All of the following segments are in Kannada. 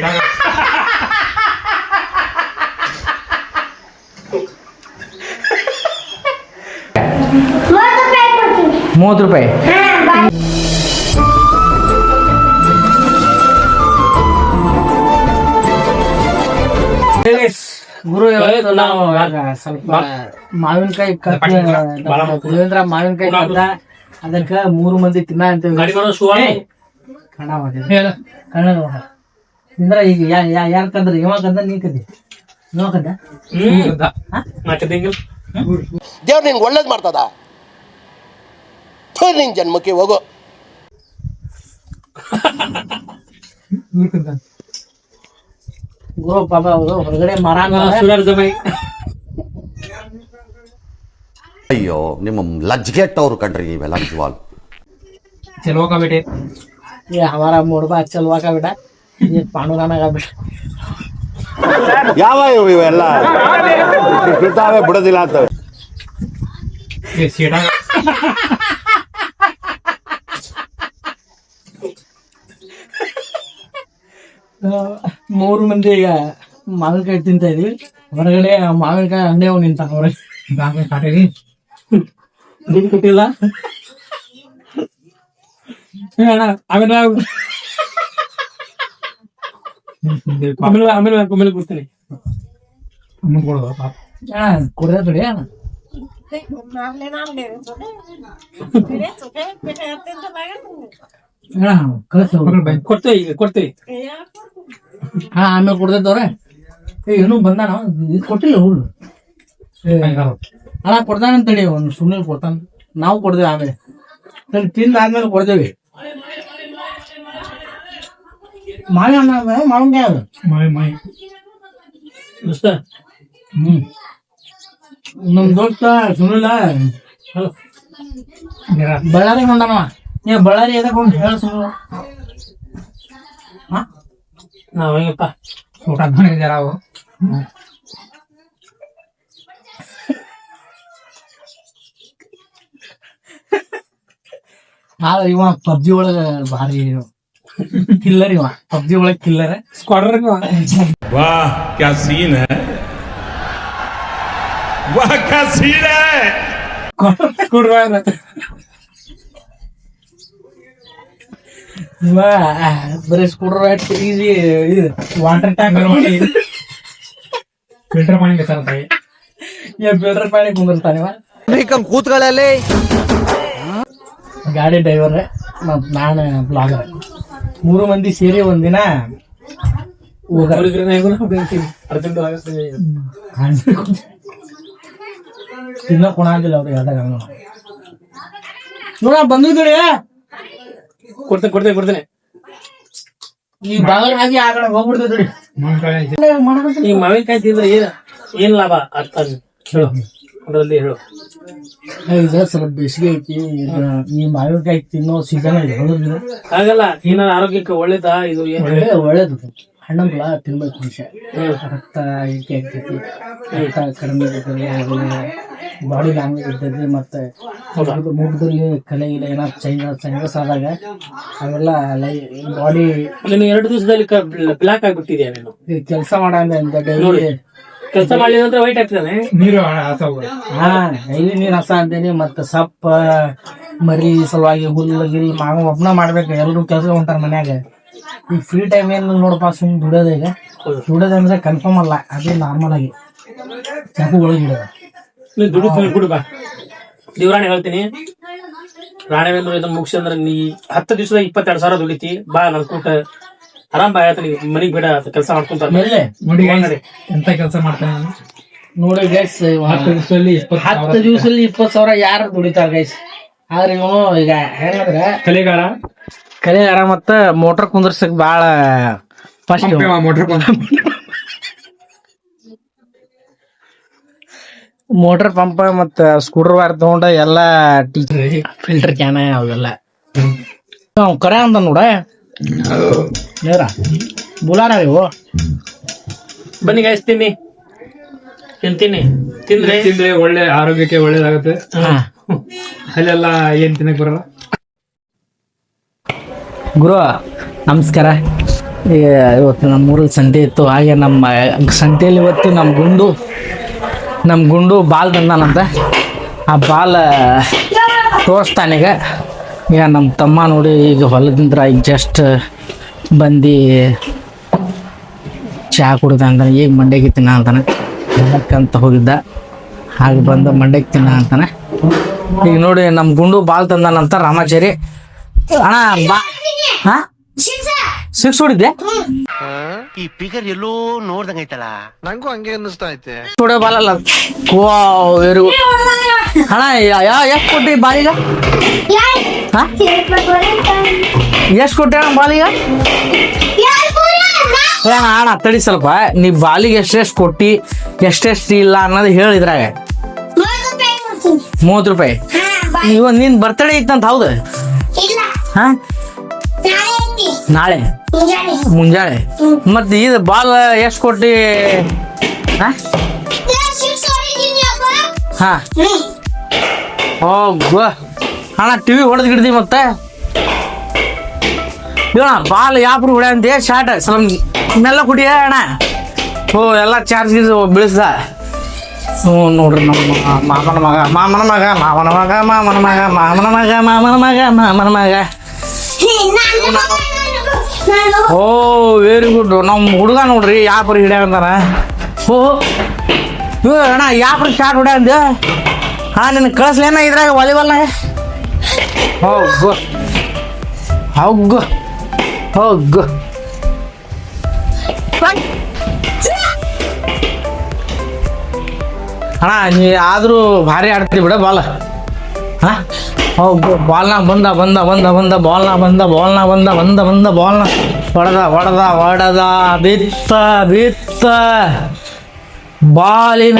₹30. ಗುರು ನಾವು ಸ್ವಲ್ಪ ಮಾವಿನಕಾಯಿ ದೇವೇಂದ್ರ ಮಾವಿನಕಾಯಿ ಕದ್ದ, ಅದಕ್ಕ 3 ಮಂದಿ ತಿನ್ನ ಅಂತೇವಿ. ಇಂದ್ರ ಈಗ ಯಾರ ಕದ್ರಿ? ಇವ ಕದ್ದ, ನೀ ಕದ್ದಿ? ಇವ ಕದ್ದ? ದೇವ್ರ ನಿನ್ಗೆ ಒಳ್ಳೇದ್ ಮಾಡ್ತದ. ನಿನ್ ಜನ್ಮಕ್ಕೆ ಹೋಗೋ. ಗುರು ಪಾಪ ಅವರು ಹೊರಗಡೆ ಮರ ಅಯ್ಯೋ ನಿಮ್ಮ ಲಜ್ಗೆಟ್ಟವ್ರು ಕಣ್ರಿ ನೀವೆಲ್ಲ ನಿಜವಾಲ್. चलो का बेटे ये हमारा मोड़बा चलवा का बेटा, ये पांडुराना का बेटा. ಯಾವ ಇವೆಲ್ಲ ಬಿಡ್ತಾವೆ ಬಿಡೋದಿಲ್ಲ ಅಂತವೆ. ये सीटा 3 ಮಂದಿ ಈಗ ಮಾವಿನಕಾಯಿ ತಿಂತ ಇದೀವಿ. ಹೊರಗಡೆ ಮಾವಿನಕಾಯಿ ಅಂಗಡಿ ಅವ್ ನಿಂತ ಹೊರಗೆ गांव काटेगी ದುಡ್ಡು ಕೊಟ್ಟಿಲ್ಲ. ಆಮೇಲೆ ಆಮೇಲೆ ಕೊಡ್ತೀನಿ. ಅಮ್ಮ ಕೊಡೋದು ಪಾಪ ಕೊಡದ ಬಿಡಿ ಅಣ್ಣ. ಕೊಡ್ತೀವಿ ಹಾ ಆಮೇಲೆ ಕೊಡ್ತೈತವ್ರೆ. ಏನು ಬಂದಾನ ಕೊಟ್ಟಿಲ್ಲ ಹುಳ್ಳು ಅಣ್ಣ ಕೊಡ್ತಾನಂತೇಳಿ ಒಂದು ಸುಮ್ಮನೆ ಕೊಡ್ತಾನ. ನಾವು ಕೊಡ್ದೇವಿ ಆಮೇಲೆ ತಿಂದ ಆದ್ಮೇಲೆ ಕೊಡ್ದೇವಿ. ಮಾವಿ ಅಣ್ಣ ಮಾವಿನಕಾಯಿ ಅದು ಮಾಯಿ ದೋಸ್ತ. ನಮ್ ದೋಸ್ತ ಸುನಿಲ್ಲ ಬಳ್ಳಾರಿ ಕೊಂಡನವ. ನೀ ಬಳ್ಳಾರಿ ಎದಕ್ಕೆ ಹೇಳ ಸುನಿಲ್ಲ? ನಾವ್ ಹೆಂಗಪ್ಪ ಊಟ ಬಂದಿದ್ದಾರ ಅವು ಆದ್ರೆ ಇವ ಪಬ್ಜಿ ಒಳಗ ಭಾರಿ ಕಿಲ್ಲರ್. ಇವ ಪಬ್ಜಿ ಒಳಗ ಕಿಲ್ಲರ್ ಸ್ಕ್ವಾಡ್ರನ್. वाह क्या सीन है, वाह क्या सीन है. ಇವ ಬರೀ ಸ್ಕೂಟರ್ ಈಸಿ ವಾಟರ್ ಟ್ಯಾಂಕರ್ ಮಾಡಿ ಫಿಲ್ಟರ್ ಪಾನಿ ಬೇಕಂತ ಫಿಲ್ಟರ್ ಪಾನಿ ಕುಂದಿರ್ತಾನೆ ಇವ. ಕೂತ್ಗಳಲ್ಲಿ ಗಾಡಿ ಡ್ರೈವರ್ ಮತ್ ನಾನು ಬ್ಲಾಗರ್. 3 ಮಂದಿ ಸೇರಿ ಒಂದಿನ ತಿನ್ನಕ್ ಕೊಣಾಗಿಲ್ಲ ಅವ್ರಿಗೆ ಯಾವ್ದಾಗ ನೋಡ ಬಂದಿದ್ದೀರಿ. ಕೊಡ್ತೇನೆ ಈ ಬಾಗಲ್ ಹಾಕಿ ಆ ಕಡೆ ಹೋಗ್ಬಿಡ್ತೇವೆ. ಈ ಮಾವಿನಕಾಯಿ ತಿಂದ್ರೆ ಏನ್ ಲಾಭ ಅರ್ಥ ಹೇಳು, ಅದರಲ್ಲಿ ಹೇಳು. ಈಗ ಸ್ವಲ್ಪ ಬೇಸಿಗೆ ಐತಿ. ಈ ಮಾವಿನಕಾಯಿ ತಿನ್ನೋ ಸೀಸನ್ ಐತಿ. ಹಾಗಲ್ಲ, ಏನ ಆರೋಗ್ಯಕ್ಕೆ ಒಳ್ಳೇದಾ ಇದು? ಒಳ್ಳೇದು ಹಣ್ಣುಗಳ ತಿನ್ಬೇಕು. ವಿಷಯ ರಕ್ತ ಏಕೆ ಆಗ್ತೈತಿ, ರಕ್ತ ಕಡಿಮೆ ಇರ್ತದೆ, ಬಾಡಿ ಲ್ಯಾಂಗ್ವೇಜ್ ಇರ್ತೈತಿ. ಮತ್ತೆ ಮುಖದಲ್ಲಿ ಕಲೆ ಇಲ್ಲ ಏನಾದ್ರು ಚೈನಸ್ ಆದಾಗ ಅವೆಲ್ಲ ಬಾಡಿ. ನೀನು 2 ದಿವಸದಲ್ಲಿ ಬ್ಲಾಕ್ ಆಗ್ಬಿಟ್ಟಿದ್ಯಾ ನೀನು. ಕೆಲಸ ಮಾಡಂದ ಡೈಲಿ ಕೆಲಸ ಮಾಡಲಿಲ್ಲ ಅಂದ್ರೆ ವೈಟ್ ಆಗ್ತಾನೆ. ನೀರು ಡೈಲಿ ನೀರ್ ಹಸ ಅಂತೇನಿ. ಮತ್ತೆ ಸಪ್ಪ ಮರಿ ಸಲುವಾಗಿ ಹುಲ್ಲು ಗಿರಿ ಒಬ್ನ ಮಾಡ್ಬೇಕು. ಎಲ್ರು ಕೆಲಸ ಹೊಂಟಾರ ಮನ್ಯಾಗ. ಈಗ ಫ್ರೀ ಟೈಮ್ ಏನ್ ನೋಡಪ್ಪ ಸುಮ್ ದುಡಿಯೋದ. ಈಗ ದುಡಿಯೋದಂದ್ರೆ ಕನ್ಫರ್ಮ್ ಅಲ್ಲ, ಅದೇ ನಾರ್ಮಲ್ ಆಗಿ ಚಾಕು ಒಳಗೆ ಬಿಡು ಬಾ. ದೇವ್ರಾಣಿ ಹೇಳ್ತೀನಿ, ರಾಣೇವೇಂದ್ರ ಇದನ್ನ ಮುಗಿಸಿ ಅಂದ್ರೆ ನೀ 10 ದಿವಸದಾಗ 22,000 ದುಡಿತಿ. ಬಾ ನನ್ ಕೂಟ ಆರಾಮ್ ಬಾ. ಆಯ್ತು, ಮನಿಗ್ ಬೇಡ ಕೆಲಸ ಮಾಡ್ಕೊಂತ ನೋಡಿ ಎಂತ ಕೆಲಸ ಮಾಡ್ತಾನೆ ನೋಡಿ ಗೈಸ್. 10 ದಿವಸದಲ್ಲಿ 20,000 ಯಾರು ದುಡಿತಾರ ಗೈಸ್. ಆದ್ರೆ ಇವನು ಈಗ ಹೆಂಗಂದ್ರ ಕಲೆಗಾರ ಮತ್ತ ಮೋಟರ್ ಕುಂದ್ರಸಕ್ ಬಾಳ ಫಸ್ಟ್ ಮೋಟರ್ ಪಂಪ್ ಮತ್ತ ಸ್ಕೂಟರ್ ವಾರ್ ತಗೊಂಡ ಎಲ್ಲಾ ಫಿಲ್ಟರ್ ಕ್ಯಾನ ಅವೆಲ್ಲ ಕರೆ ಅಂತ ನೋಡ. ಬುಲಾರ ಇವು ಬನ್ನಿ ಗೈಸ್, ತಿಂತೀನಿ. ತಿಂದ್ರೆ ಒಳ್ಳೆ ಆರೋಗ್ಯಕ್ಕೆ ಒಳ್ಳೇದಾಗುತ್ತೆ. ಅಲ್ಲೆಲ್ಲ ಏನ್ ತಿನ್ನಕ್ ಬರಲ್ಲ. ಗುರು ನಮಸ್ಕಾರ. ಇವತ್ತು ನಮ್ಮ ಊರಲ್ಲಿ ಸಂತೆ ಇತ್ತು. ಹಾಗೆ ನಮ್ಮ ಸಂತೆಯಲ್ಲಿ ಇವತ್ತು ನಮ್ಮ ಗುಂಡು ಬಾಲ್ ತಂದಾನಂತ. ಆ ಬಾಲ್ ತೋರಿಸ್ತಾನೀಗ. ಈಗ ನಮ್ಮ ತಮ್ಮ ನೋಡಿ ಈಗ ಹೊಲದಿಂದ ಈಗ ಜಸ್ಟ್ ಬಂದು ಚಹಾ ಕುಡ್ದ ಅಂತಾನೆ. ಈಗ ಮಂಡ್ಯಕ್ಕೆ ತಿನ್ನ ಅಂತಾನೆ. ಅಂತ ಹೋಗಿದ್ದ, ಹಾಗೆ ಬಂದ ಮಂಡ್ಯಕ್ಕೆ ತಿನ್ನ ಅಂತಾನೆ. ಈಗ ನೋಡಿ ನಮ್ಮ ಗುಂಡು ಬಾಲ್ ತಂದಾನಂತ ರಾಮಾಚಾರಿ. ಅಣ್ಣ ಬಾ. ಹಾ 6 ಹೊಡಿದ್ದೆ. ಈ ಫಿಗರ್ ಎಲ್ಲೋ ನೋಡ್ದಂಗೈತಲ್ಲ, ನಂಗೂ ಹಂಗೆ ಅನ್ನಿಸ್ತಾ ಐತೆ. ಹೊಡೆ ಬಾಲಲ್ಲ. ವೆರಿ ಗುಡ್ ಅಣ್ಣ. ಎಷ್ಟು ಕೊಟ್ಟಿ ಬಾಲಿಗ? ಎಷ್ಟು ಕೊಟ್ಟೆ ಅಣ್ಣ ಬಾಲಿಗ? ಅಣ್ಣ ತಡಿ ಸ್ವಲ್ಪ, ನೀ ಬಾಲಿಗೆ ಎಷ್ಟೆಷ್ಟು ಕೊಟ್ಟಿ ಎಷ್ಟೆಷ್ಟು ಇಲ್ಲ ಅನ್ನೋದು ಹೇಳಿದ್ರಾಗ. 30 ರೂಪಾಯಿ. ಇವಾಗ ನಿನ್ ಬರ್ತಡೇ ಇತ್ತಂತ ಹೌದು? ಹಾ ನಾಳೆ ಮುಂಜಾನೆ. ಮತ್ತೆ ಇದು ಬಾಲ್ ಎಷ್ಟು ಕೊಟ್ಟಿ? ಹಾ ಹೋಗು ಅಣ್ಣ. ಟಿವಿ ಹೊಡೆದ್ ಗಿಡ್ದಿ ಮತ್ತೆ ಇವಣ ಬಾಲ್ ಯಾಪ್ರು ಹೊಡೆ ಅಂತೆ. ಶಾರ್ಟ್ ಸ್ವಲ್ಪ ಮೆಲ್ಲ ಕುಡಿಯ ಅಣ್ಣ. ಎಲ್ಲ ಚಾರ್ಜ್ ಬೀಳಿಸ್ದ. ನೋಡ್ರಿ ನಮ್ಮ ಮಾಮನ ಮಗ. Very good. ನಮ್ಮ ಹುಡುಗ ನೋಡ್ರಿ ಯಾಪ್ರ ಹಿಡ್ಯ ಅಂತಾನ. ಅಣ್ಣ ಯಾಪ್ರ ಶಾರ್ಟ್ ಹೊಡ್ಯ ಅಂದ. ನಿನ್ ಕಳಿಸ್ಲೇನ ಇದ್ರಾಗ ವಾಲಿಬಾಲ್ನಾಗ? ಹೋಗು ಅಣ್ಣ. ನೀ ಆದ್ರೂ ಭಾರಿ ಆಡ್ತೀರಿ ಬಿಡ ಬಾಲ್. ಹಾ ಹೋಗು. ಬಾಲ್ನಾಗ ಬಂದ ಬಾಲ್ನ ಹೊಡೆದ ಬಿತ್ತ ಬಾಲಿನ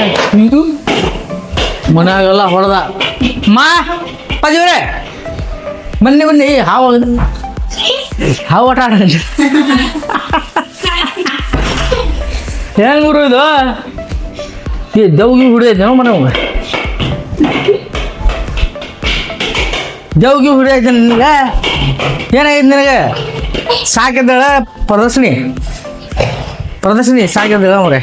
ಮನ್ಯಾಗೆಲ್ಲ ಹೊಡೆದ. ಪಜೀವ್ರೆ ಬನ್ನಿ ಹಾವು ಆಟ ಆಡ. ಹೆಂಗ್ ಗುರು ಇದು? ಈ ದೇವ್ಗಿ ಹುಡಿದೈತೆ ನಾವು ಮನೆ ದೇವ್ಗಿ ಹುಡಿದೈತೆ ನಿನಗೆ. ಏನಾಗೈತೆ ನಿನಗೆ? ಸಾಕಿದ್ದಾಳ ಪ್ರದರ್ಶನಿ ಸಾಕಿದ್ದಾಳ ಅವ್ರೆ.